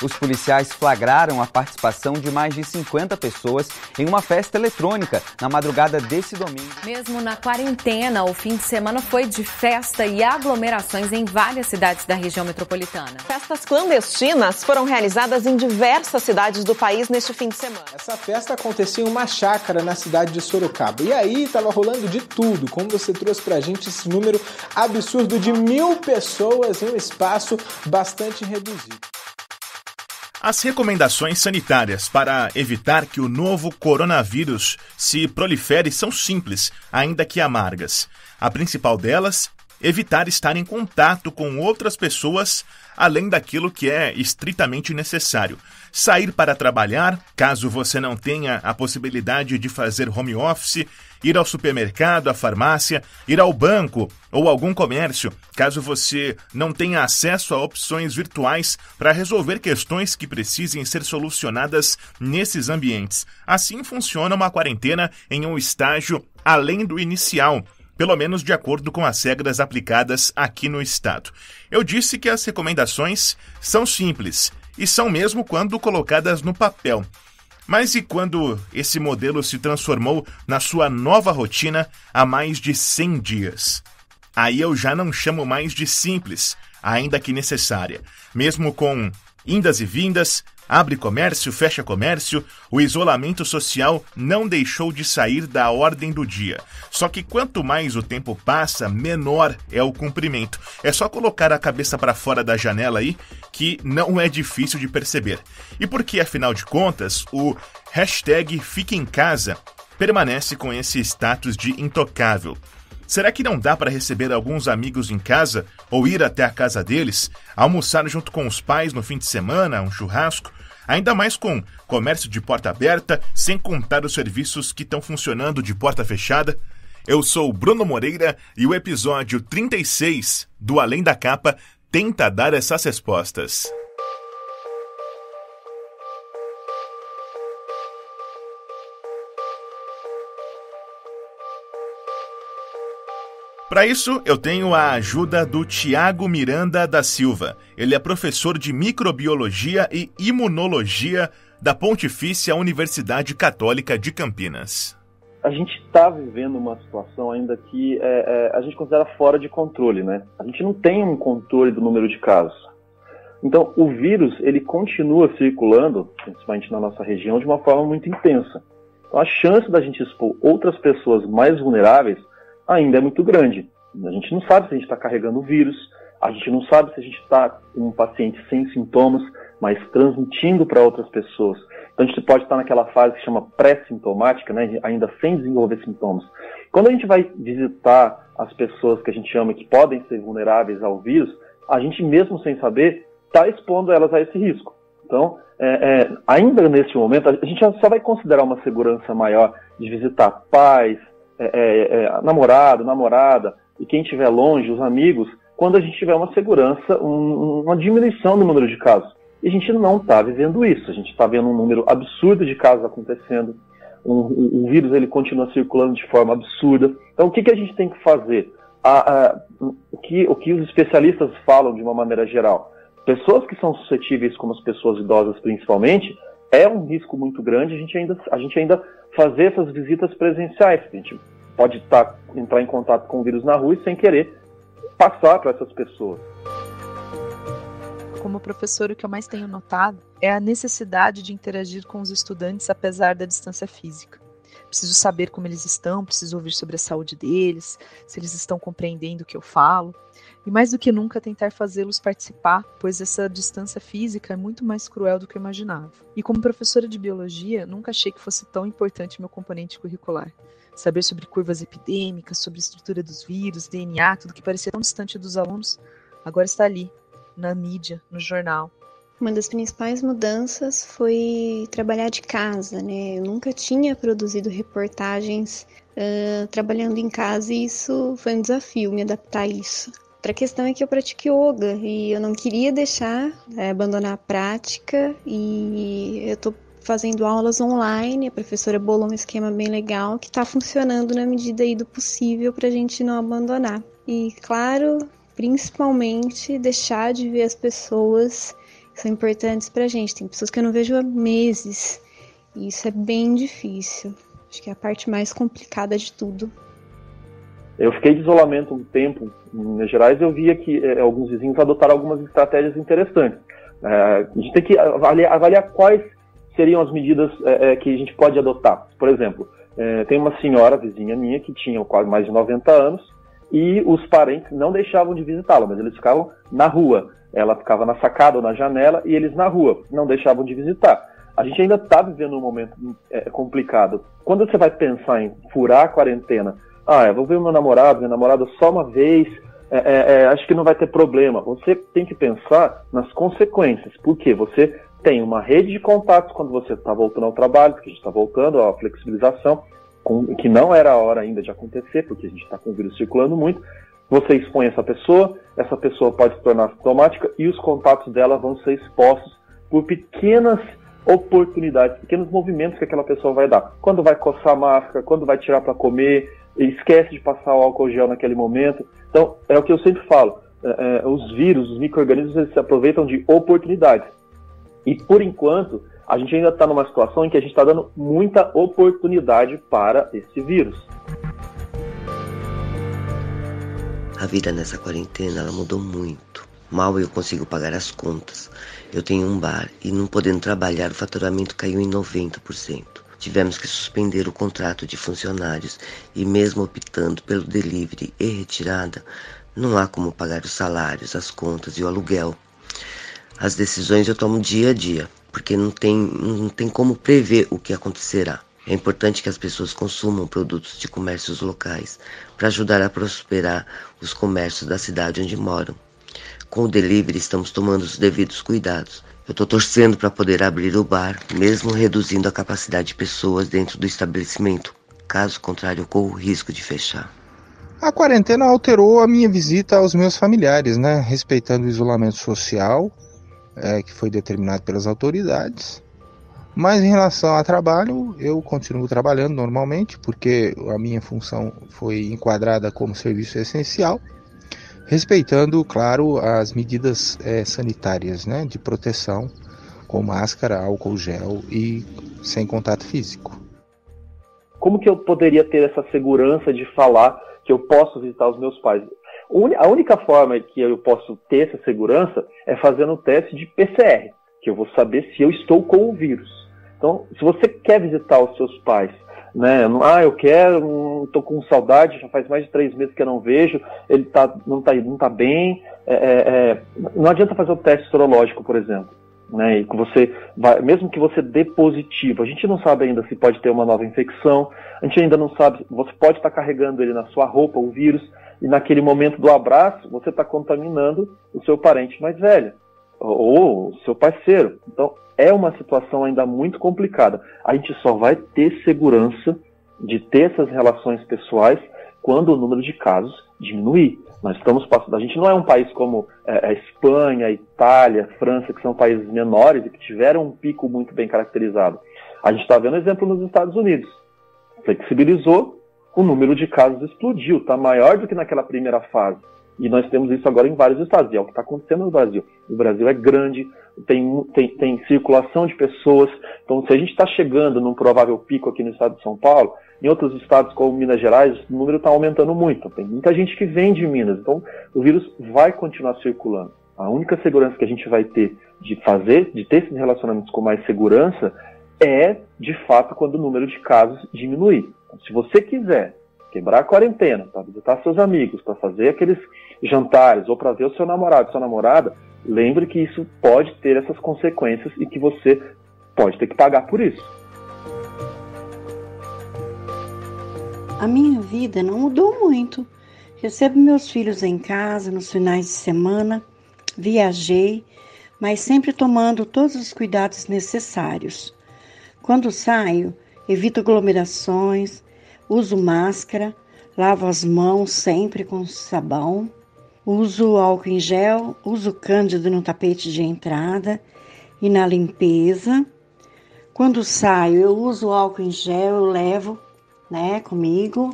Os policiais flagraram a participação de mais de 50 pessoas em uma festa eletrônica na madrugada desse domingo. Mesmo na quarentena, o fim de semana foi de festa e aglomerações em várias cidades da região metropolitana. Festas clandestinas foram realizadas em diversas cidades do país neste fim de semana. Essa festa acontecia em uma chácara na cidade de Sorocaba. E aí estava rolando de tudo, como você trouxe pra gente esse número absurdo de 1.000 pessoas em um espaço bastante reduzido. As recomendações sanitárias para evitar que o novo coronavírus se prolifere são simples, ainda que amargas. A principal delas, evitar estar em contato com outras pessoas, além daquilo que é estritamente necessário. Sair para trabalhar, caso você não tenha a possibilidade de fazer home office, ir ao supermercado, à farmácia, ir ao banco ou algum comércio, caso você não tenha acesso a opções virtuais para resolver questões que precisem ser solucionadas nesses ambientes. Assim funciona uma quarentena em um estágio além do inicial, pelo menos de acordo com as regras aplicadas aqui no estado. Eu disse que as recomendações são simples, e são mesmo quando colocadas no papel. Mas e quando esse modelo se transformou na sua nova rotina há mais de 100 dias? Aí eu já não chamo mais de simples, ainda que necessária. Mesmo com indas e vindas, abre comércio, fecha comércio, o isolamento social não deixou de sair da ordem do dia. Só que quanto mais o tempo passa, menor é o cumprimento. É só colocar a cabeça para fora da janela aí, que não é difícil de perceber. E porque, afinal de contas, o hashtag Fique em Casa permanece com esse status de intocável. Será que não dá para receber alguns amigos em casa ou ir até a casa deles, almoçar junto com os pais no fim de semana, um churrasco? Ainda mais com comércio de porta aberta, sem contar os serviços que estão funcionando de porta fechada? Eu sou o Bruno Moreira e o episódio 36 do Além da Capa tenta dar essas respostas. Para isso, eu tenho a ajuda do Tiago Miranda da Silva. Ele é professor de microbiologia e imunologia da Pontifícia Universidade Católica de Campinas. A gente está vivendo uma situação ainda que a gente considera fora de controle, né? A gente não tem um controle do número de casos. Então, o vírus, ele continua circulando, principalmente na nossa região, de uma forma muito intensa. Então, a chance da gente expor outras pessoas mais vulneráveis ainda é muito grande. A gente não sabe se a gente está carregando o vírus, a gente não sabe se a gente está com um paciente sem sintomas, mas transmitindo para outras pessoas. Então a gente pode estar naquela fase que chama pré-sintomática, né, ainda sem desenvolver sintomas. Quando a gente vai visitar as pessoas que a gente chama que podem ser vulneráveis ao vírus, a gente mesmo sem saber está expondo elas a esse risco. Então, ainda nesse momento, a gente só vai considerar uma segurança maior de visitar pais, namorado, namorada e quem estiver longe, os amigos, quando a gente tiver uma segurança, uma diminuição do número de casos. E a gente não está vivendo isso, a gente está vendo um número absurdo de casos acontecendo, o vírus ele continua circulando de forma absurda. Então o que a gente tem que fazer? O que os especialistas falam de uma maneira geral? Pessoas que são suscetíveis, como as pessoas idosas principalmente, é um risco muito grande a gente ainda fazer essas visitas presenciais. A gente pode entrar em contato com o vírus na rua e sem querer passar para essas pessoas. Como professor, o que eu mais tenho notado é a necessidade de interagir com os estudantes apesar da distância física. Preciso saber como eles estão, preciso ouvir sobre a saúde deles, se eles estão compreendendo o que eu falo. E mais do que nunca tentar fazê-los participar, pois essa distância física é muito mais cruel do que eu imaginava. E como professora de biologia, nunca achei que fosse tão importante meu componente curricular. Saber sobre curvas epidêmicas, sobre a estrutura dos vírus, DNA, tudo que parecia tão distante dos alunos, agora está ali, na mídia, no jornal. Uma das principais mudanças foi trabalhar de casa, né? Eu nunca tinha produzido reportagens trabalhando em casa e isso foi um desafio, me adaptar a isso. Outra questão é que eu pratico yoga e eu não queria deixar, abandonar a prática e eu estou fazendo aulas online, a professora bolou um esquema bem legal que está funcionando na medida aí do possível para a gente não abandonar. E claro, principalmente deixar de ver as pessoas são importantes pra gente. Tem pessoas que eu não vejo há meses e isso é bem difícil. Acho que é a parte mais complicada de tudo. Eu fiquei de isolamento um tempo em Minas Gerais e eu via que alguns vizinhos adotaram algumas estratégias interessantes. A gente tem que avaliar quais seriam as medidas que a gente pode adotar. Por exemplo, tem uma senhora vizinha minha que tinha quase mais de 90 anos e os parentes não deixavam de visitá-la, mas eles ficavam na rua. Ela ficava na sacada ou na janela e eles na rua, não deixavam de visitar. A gente ainda está vivendo um momento complicado. Quando você vai pensar em furar a quarentena, eu vou ver minha namorada só uma vez, acho que não vai ter problema. Você tem que pensar nas consequências, porque você tem uma rede de contatos quando você está voltando ao trabalho, porque a gente está voltando à flexibilização, que não era a hora ainda de acontecer, porque a gente está com o vírus circulando muito. Você expõe essa pessoa pode se tornar sintomática e os contatos dela vão ser expostos por pequenas oportunidades, pequenos movimentos que aquela pessoa vai dar. Quando vai coçar a máscara, quando vai tirar para comer, esquece de passar o álcool gel naquele momento. Então, é o que eu sempre falo, os vírus, os micro-organismos, eles se aproveitam de oportunidades. E, por enquanto, a gente ainda está numa situação em que a gente está dando muita oportunidade para esse vírus. A vida nessa quarentena, ela mudou muito. Mal eu consigo pagar as contas. Eu tenho um bar e, não podendo trabalhar, o faturamento caiu em 90%. Tivemos que suspender o contrato de funcionários e, mesmo optando pelo delivery e retirada, não há como pagar os salários, as contas e o aluguel. As decisões eu tomo dia a dia, porque não tem como prever o que acontecerá. É importante que as pessoas consumam produtos de comércios locais para ajudar a prosperar os comércios da cidade onde moram. Com o delivery estamos tomando os devidos cuidados. Eu estou torcendo para poder abrir o bar, mesmo reduzindo a capacidade de pessoas dentro do estabelecimento. Caso contrário, eu corro o risco de fechar. A quarentena alterou a minha visita aos meus familiares, né? Respeitando o isolamento social, que foi determinado pelas autoridades. Mas em relação ao trabalho, eu continuo trabalhando normalmente, porque a minha função foi enquadrada como serviço essencial, respeitando, claro, as medidas sanitárias, né, de proteção, com máscara, álcool gel e sem contato físico. Como que eu poderia ter essa segurança de falar que eu posso visitar os meus pais? A única forma que eu posso ter essa segurança é fazendo o teste de PCR, que eu vou saber se eu estou com o vírus. Então, se você quer visitar os seus pais, né, eu quero, estou com saudade, já faz mais de 3 meses que eu não vejo, ele não tá bem, não adianta fazer o teste sorológico, por exemplo, né, e que você vai, mesmo que você dê positivo, a gente não sabe ainda se pode ter uma nova infecção, a gente ainda não sabe, você pode estar carregando ele na sua roupa, o vírus, e naquele momento do abraço, você está contaminando o seu parente mais velho, ou o seu parceiro. Então, é uma situação ainda muito complicada. A gente só vai ter segurança de ter essas relações pessoais quando o número de casos diminuir. Nós estamos passando. A gente não é um país como a Espanha, a Itália, a França, que são países menores e que tiveram um pico muito bem caracterizado. A gente está vendo exemplo nos Estados Unidos. Flexibilizou, o número de casos explodiu, está maior do que naquela primeira fase. E nós temos isso agora em vários estados, e é o que está acontecendo no Brasil. O Brasil é grande, tem circulação de pessoas, então se a gente está chegando num provável pico aqui no estado de São Paulo, em outros estados como Minas Gerais, o número está aumentando muito. Tem muita gente que vem de Minas, então o vírus vai continuar circulando. A única segurança que a gente vai ter de ter esses relacionamentos com mais segurança é, de fato, quando o número de casos diminuir. Então, se você quiser quebrar a quarentena, para visitar seus amigos, para fazer aqueles jantares, ou para ver o seu namorado, sua namorada, lembre que isso pode ter essas consequências e que você pode ter que pagar por isso. A minha vida não mudou muito. Recebo meus filhos em casa nos finais de semana, viajei, mas sempre tomando todos os cuidados necessários. Quando saio, evito aglomerações, uso máscara, lavo as mãos sempre com sabão, uso álcool em gel, uso Cândido no tapete de entrada e na limpeza. Quando saio, eu uso álcool em gel, eu levo, comigo.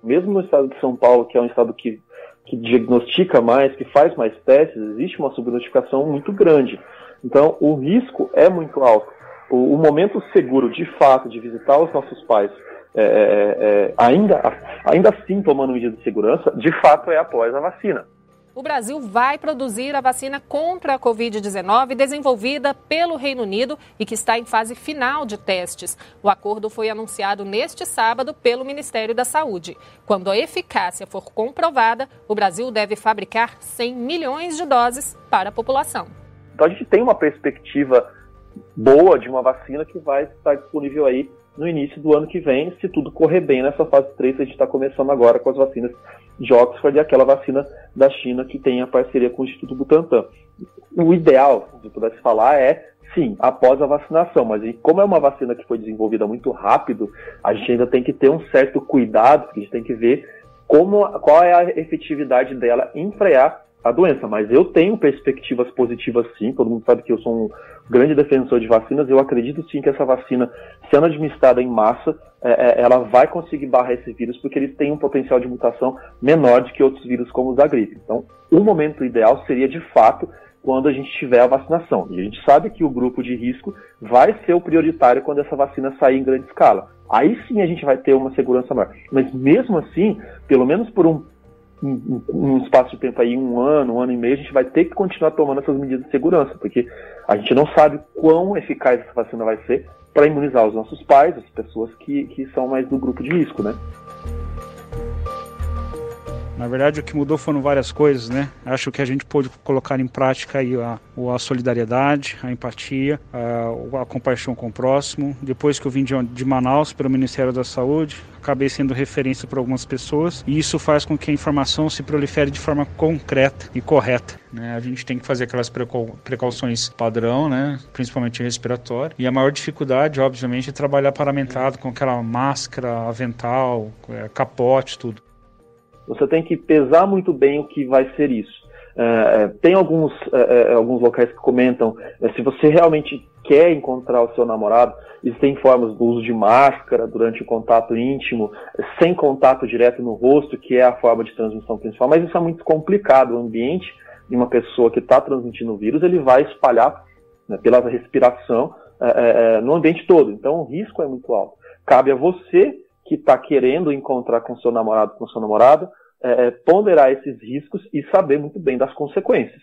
Mesmo no estado de São Paulo, que é um estado que que diagnostica mais, que faz mais testes, existe uma subnotificação muito grande. Então, o risco é muito alto. O momento seguro, de fato, de visitar os nossos pais, ainda assim tomando medidas de segurança, de fato é após a vacina. O Brasil vai produzir a vacina contra a Covid-19 desenvolvida pelo Reino Unido e que está em fase final de testes. O acordo foi anunciado neste sábado pelo Ministério da Saúde. Quando a eficácia for comprovada, o Brasil deve fabricar 100 milhões de doses para a população. Então a gente tem uma perspectiva boa de uma vacina que vai estar disponível aí no início do ano que vem, se tudo correr bem nessa fase 3 que a gente está começando agora com as vacinas de Oxford e aquela vacina da China que tem a parceria com o Instituto Butantan. O ideal, se eu pudesse falar, sim, após a vacinação, mas como é uma vacina que foi desenvolvida muito rápido, a gente ainda tem que ter um certo cuidado, porque a gente tem que ver qual é a efetividade dela em frear a doença, mas eu tenho perspectivas positivas sim, todo mundo sabe que eu sou um grande defensor de vacinas, eu acredito sim que essa vacina, sendo administrada em massa, ela vai conseguir barrar esse vírus, porque eles têm um potencial de mutação menor do que outros vírus como os da gripe. Então, o momento ideal seria de fato quando a gente tiver a vacinação, e a gente sabe que o grupo de risco vai ser o prioritário quando essa vacina sair em grande escala. Aí sim a gente vai ter uma segurança maior, mas mesmo assim, pelo menos por um espaço de tempo aí, um ano e meio, a gente vai ter que continuar tomando essas medidas de segurança, porque a gente não sabe quão eficaz essa vacina vai ser para imunizar os nossos pais, as pessoas que são mais do grupo de risco, né? Na verdade, o que mudou foram várias coisas, né? Acho que a gente pôde colocar em prática aí a solidariedade, a empatia, a compaixão com o próximo. Depois que eu vim de Manaus pelo Ministério da Saúde, acabei sendo referência para algumas pessoas, e isso faz com que a informação se prolifere de forma concreta e correta, né? A gente tem que fazer aquelas precauções padrão, né? Principalmente respiratório, e a maior dificuldade, obviamente, é trabalhar paramentado com aquela máscara, avental, capote, tudo. Você tem que pesar muito bem o que vai ser isso. Tem alguns locais que comentam, se você realmente quer encontrar o seu namorado, existem formas do uso de máscara durante o contato íntimo, sem contato direto no rosto, que é a forma de transmissão principal, mas isso é muito complicado. O ambiente de uma pessoa que está transmitindo o vírus, ele vai espalhar, né, pela respiração no ambiente todo, então o risco é muito alto. Cabe a você que está querendo encontrar com seu namorado, com sua namorada, ponderar esses riscos e saber muito bem das consequências.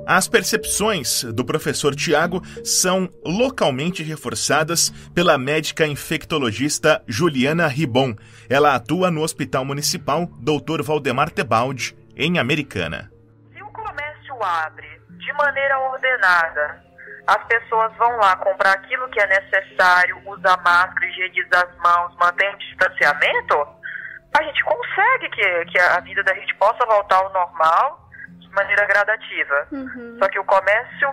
As percepções do professor Tiago são localmente reforçadas pela médica infectologista Juliana Ribon. Ela atua no Hospital Municipal Dr. Valdemar Tebaldi, em Americana. Se o comércio abre de maneira ordenada, as pessoas vão lá comprar aquilo que é necessário, usar máscara, higienizar as mãos, manter o distanciamento, a gente consegue que a vida da gente possa voltar ao normal de maneira gradativa. Só que o comércio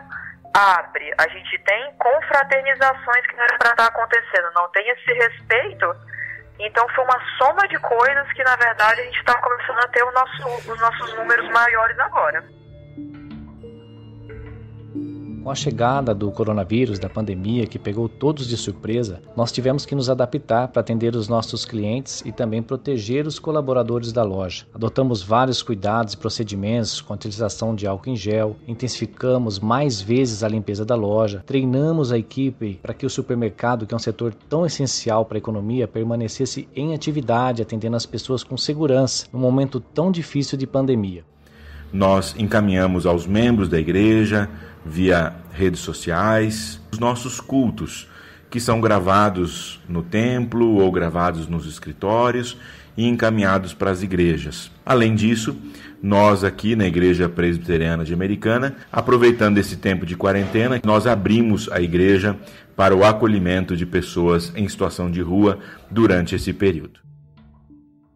abre, a gente tem confraternizações que não era para estar acontecendo, não tem esse respeito. Então foi uma soma de coisas que, na verdade, a gente está começando a ter os nossos números maiores agora. Com a chegada do coronavírus, da pandemia, que pegou todos de surpresa, nós tivemos que nos adaptar para atender os nossos clientes e também proteger os colaboradores da loja. Adotamos vários cuidados e procedimentos com a utilização de álcool em gel, intensificamos mais vezes a limpeza da loja, treinamos a equipe para que o supermercado, que é um setor tão essencial para a economia, permanecesse em atividade, atendendo as pessoas com segurança, num momento tão difícil de pandemia. Nós encaminhamos aos membros da igreja, via redes sociais, os nossos cultos, que são gravados no templo ou gravados nos escritórios e encaminhados para as igrejas. Além disso, nós aqui na Igreja Presbiteriana de Americana, aproveitando esse tempo de quarentena, nós abrimos a igreja para o acolhimento de pessoas em situação de rua durante esse período.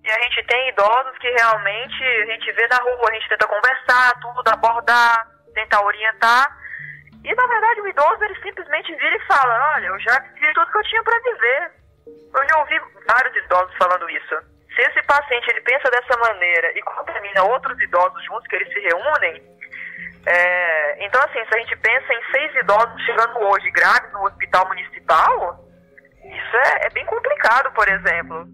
E a gente tem idosos que realmente a gente vê na rua, a gente tenta conversar, tudo, abordar, tentar orientar, e na verdade o idoso ele simplesmente vira e fala: olha, eu já vivi tudo que eu tinha para viver. Eu já ouvi vários idosos falando isso. Se esse paciente ele pensa dessa maneira e contamina outros idosos juntos, que eles se reúnem, então assim, se a gente pensa em 6 idosos chegando hoje graves no hospital municipal, isso é bem complicado, por exemplo.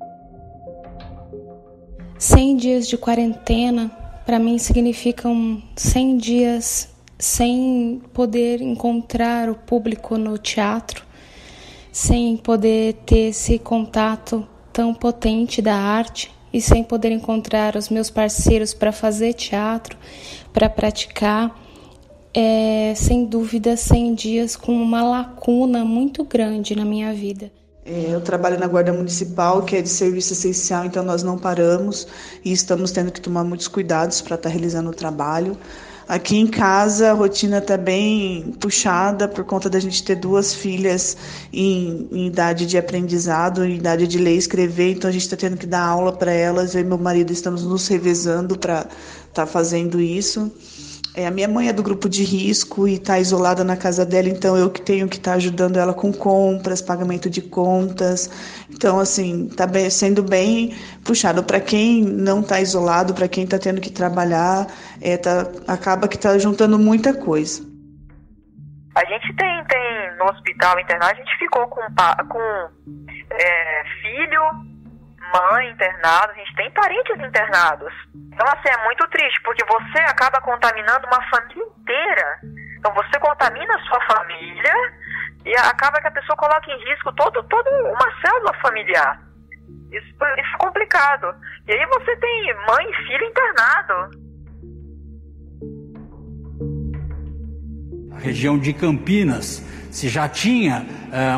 100 dias de quarentena, para mim, significam 100 dias sem poder encontrar o público no teatro, sem poder ter esse contato tão potente da arte e sem poder encontrar os meus parceiros para fazer teatro, para praticar. Sem dúvida, 100 dias com uma lacuna muito grande na minha vida. Eu trabalho na Guarda Municipal, que é de serviço essencial, então nós não paramos e estamos tendo que tomar muitos cuidados para estar realizando o trabalho. Aqui em casa a rotina está bem puxada por conta da gente ter 2 filhas em idade de aprendizado, em idade de ler e escrever, então a gente está tendo que dar aula para elas. Eu e meu marido estamos nos revezando para estar fazendo isso. A minha mãe é do grupo de risco e está isolada na casa dela, então eu que tenho que estar ajudando ela com compras, pagamento de contas. Então, assim, está sendo bem puxado. Para quem não está isolado, para quem está tendo que trabalhar, acaba que está juntando muita coisa. A gente tem no hospital internado, a gente ficou com filho, mãe internado, a gente tem parentes internados. Então, assim, é muito triste, porque você acaba contaminando uma família inteira. Então, você contamina a sua família e acaba que a pessoa coloca em risco toda uma célula familiar. Isso é complicado. E aí você tem mãe e filho internado. A região de Campinas, se já tinha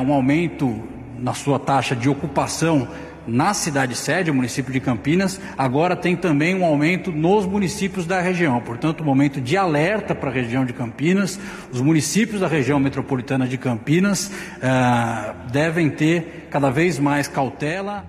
um aumento na sua taxa de ocupação na cidade sede, o município de Campinas, agora tem também um aumento nos municípios da região. Portanto, um momento de alerta para a região de Campinas. Os municípios da região metropolitana de Campinas devem ter cada vez mais cautela.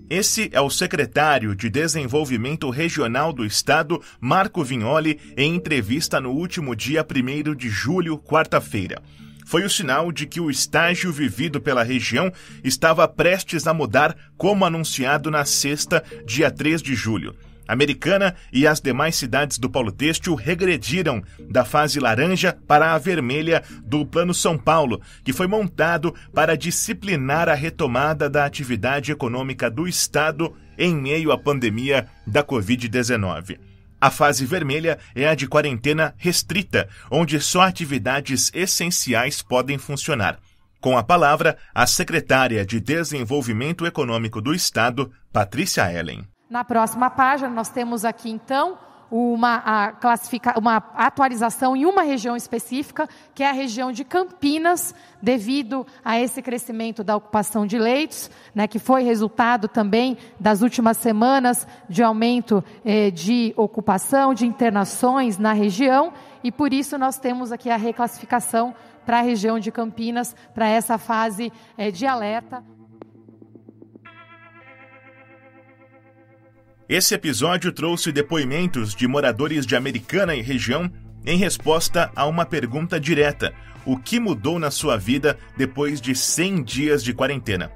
Esse é o secretário de Desenvolvimento Regional do Estado, Marco Vignoli, em entrevista no último dia 1º de julho, quarta-feira. Foi o sinal de que o estágio vivido pela região estava prestes a mudar, como anunciado na sexta, dia 3 de julho. Americana e as demais cidades do Polo Têxtil regrediram da fase laranja para a vermelha do Plano São Paulo, que foi montado para disciplinar a retomada da atividade econômica do Estado em meio à pandemia da Covid-19. A fase vermelha é a de quarentena restrita, onde só atividades essenciais podem funcionar. Com a palavra, a secretária de Desenvolvimento Econômico do Estado, Patrícia Ellen. Na próxima página, nós temos aqui, então, uma atualização em uma região específica, que é a região de Campinas, devido a esse crescimento da ocupação de leitos, né, que foi resultado também das últimas semanas de aumento de ocupação, de internações na região, e por isso nós temos aqui a reclassificação para a região de Campinas, para essa fase de alerta. Esse episódio trouxe depoimentos de moradores de Americana e região em resposta a uma pergunta direta: o que mudou na sua vida depois de 100 dias de quarentena?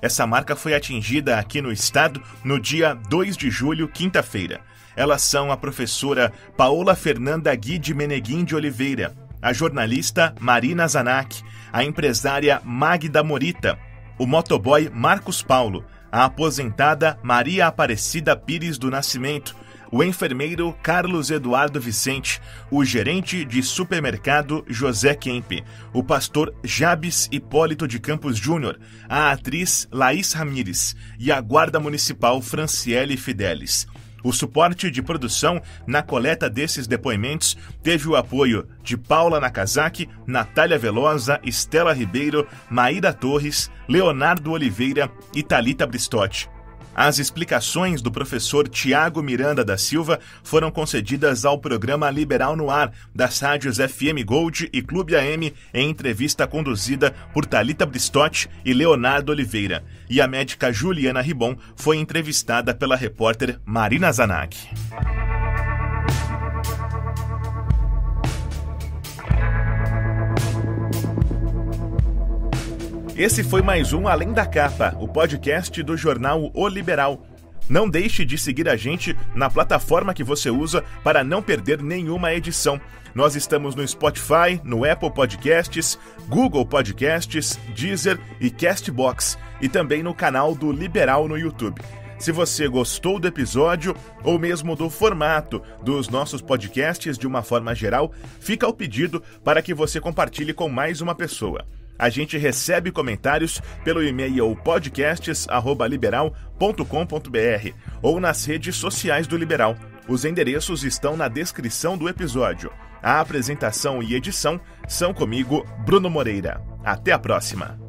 Essa marca foi atingida aqui no estado no dia 2 de julho, quinta-feira. Elas são a professora Paola Fernanda Guide Meneguim de Oliveira, a jornalista Marina Zanac, a empresária Magda Morita, o motoboy Marcos Paulo, a aposentada Maria Aparecida Pires do Nascimento, o enfermeiro Carlos Eduardo Vicente, o gerente de supermercado José Kemp, o pastor Jabes Hipólito de Campos Júnior, a atriz Laís Ramires e a guarda municipal Franciele Fidelis. O suporte de produção na coleta desses depoimentos teve o apoio de Paula Nakazaki, Natália Velosa, Estela Ribeiro, Maíra Torres, Leonardo Oliveira e Thalita Bristotti. As explicações do professor Tiago Miranda da Silva foram concedidas ao programa Liberal no Ar, das rádios FM Gold e Clube AM, em entrevista conduzida por Thalita Bristotti e Leonardo Oliveira. E a médica Juliana Ribon foi entrevistada pela repórter Marina Zanac. Esse foi mais um Além da Capa, o podcast do jornal O Liberal. Não deixe de seguir a gente na plataforma que você usa para não perder nenhuma edição. Nós estamos no Spotify, no Apple Podcasts, Google Podcasts, Deezer e Castbox, e também no canal do Liberal no YouTube. Se você gostou do episódio ou mesmo do formato dos nossos podcasts de uma forma geral, fica o pedido para que você compartilhe com mais uma pessoa. A gente recebe comentários pelo e-mail podcasts@liberal.com.br ou nas redes sociais do Liberal. Os endereços estão na descrição do episódio. A apresentação e edição são comigo, Bruno Moreira. Até a próxima!